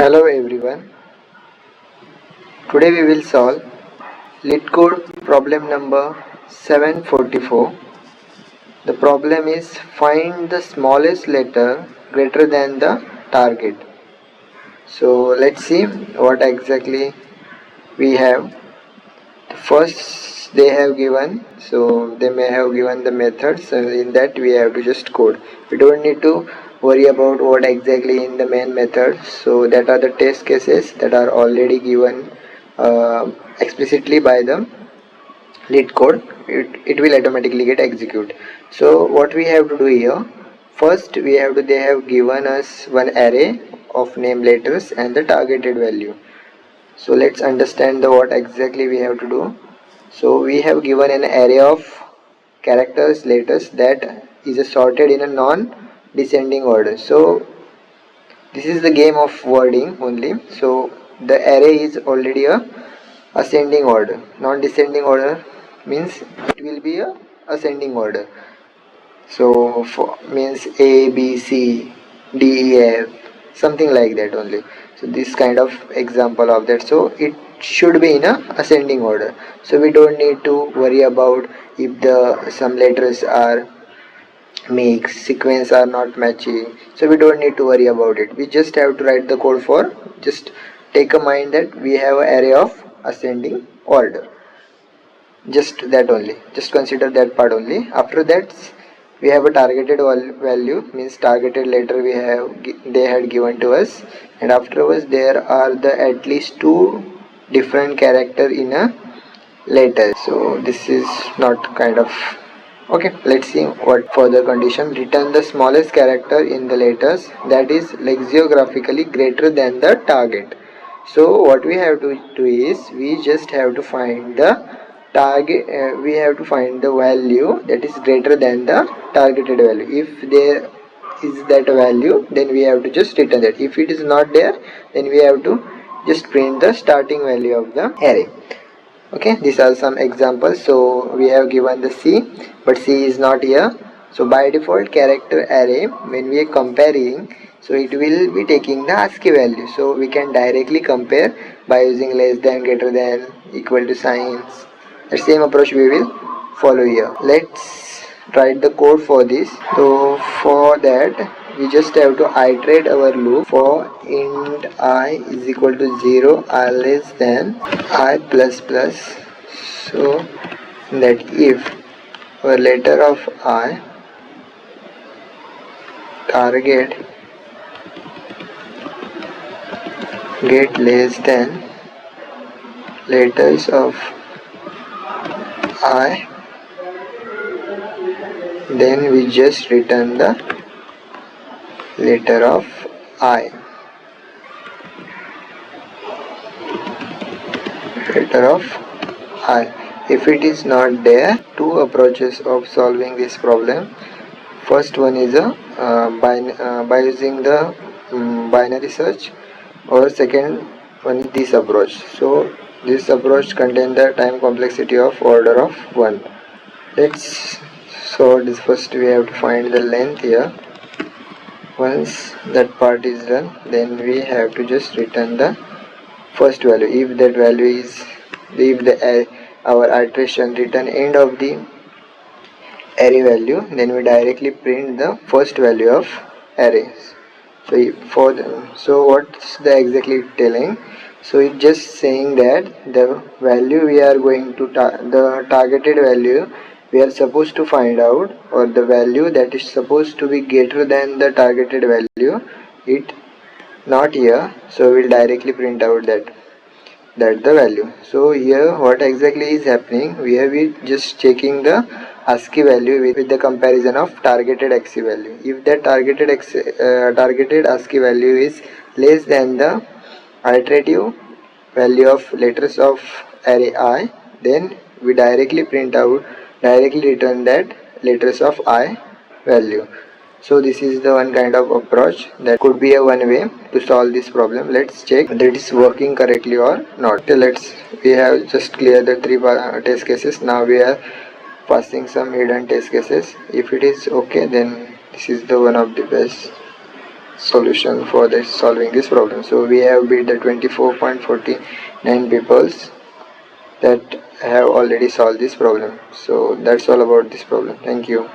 Hello everyone. Today we will solve LeetCode problem number 744. The problem is find the smallest letter greater than the target. So let's see what exactly we have. First they have given, so they may have given the methods, and in that we have to just code. We don't need to worry about what exactly in the main method. So that are the test cases that are already given explicitly by the LeetCode. It will automatically get execute. So what we have to do here, first we have to, they have given us one array of name letters and the targeted value. So let's understand the what exactly we have to do. So we have given an array of characters letters that is sorted in a non-descending order. So this is the game of wording only. So the array is already a ascending order. Non-descending order means it will be a ascending order. So for means A, B, C, D, E, F, something like that only. So this kind of example of that. So it should be in a ascending order. So we don't need to worry about if the some letters are mixed, sequence are not matching. So we don't need to worry about it. We just have to write the code for, just take a mind that we have an array of ascending order. Just that only, just consider that part only. After that we have a targeted value, means targeted letter we have, they had given to us, and afterwards there are the at least two different character in a letter. So this is not kind of okay. Let's see what further condition. Return the smallest character in the letters that is lexicographically greater than the target. So what we have to do is we just have to find the target, we have to find the value that is greater than the targeted value. If there is that value, then we have to just return that. If it is not there, then we have to just print the starting value of the array. Okay, these are some examples. So we have given the C, but C is not here. So by default character array, when we are comparing, so it will be taking the ASCII value. So we can directly compare by using less than, greater than, equal to signs. The same approach we will follow here. Let's write the code for this. So for that we just have to iterate our loop for int I is equal to 0, I less than I plus plus. So that if our letter of I target get less than letters of I, then we just return the letter of I. Letter of I. If it is not there, two approaches of solving this problem. First one is by using the binary search, or second one is this approach. So this approach contains the time complexity of order of 1. Let's sort this. First we have to find the length here. Once that part is done, then we have to just return the first value. If that value is, if the our iteration return end of the array value, then we directly print the first value of arrays. So for the, so what's the exactly telling? So it's just saying that the value we are going to the targeted value we are supposed to find out, or the value that is supposed to be greater than the targeted value, it not here. So we'll directly print out that the value. So here what exactly is happening, we are just checking the ASCII value with the comparison of targeted ASCII value. If that targeted ASCII value is less than the iterative value of letters of array I, then we directly return that letters of I value. So this is the one kind of approach that could be a one way to solve this problem. Let's check that it is working correctly or not. We have just cleared the three test cases. Now we are passing some hidden test cases. If it is okay, then this is the one of the best. solution for this solving this problem. So we have beat the 24.49 peoples that have already solved this problem. So that's all about this problem. Thank you.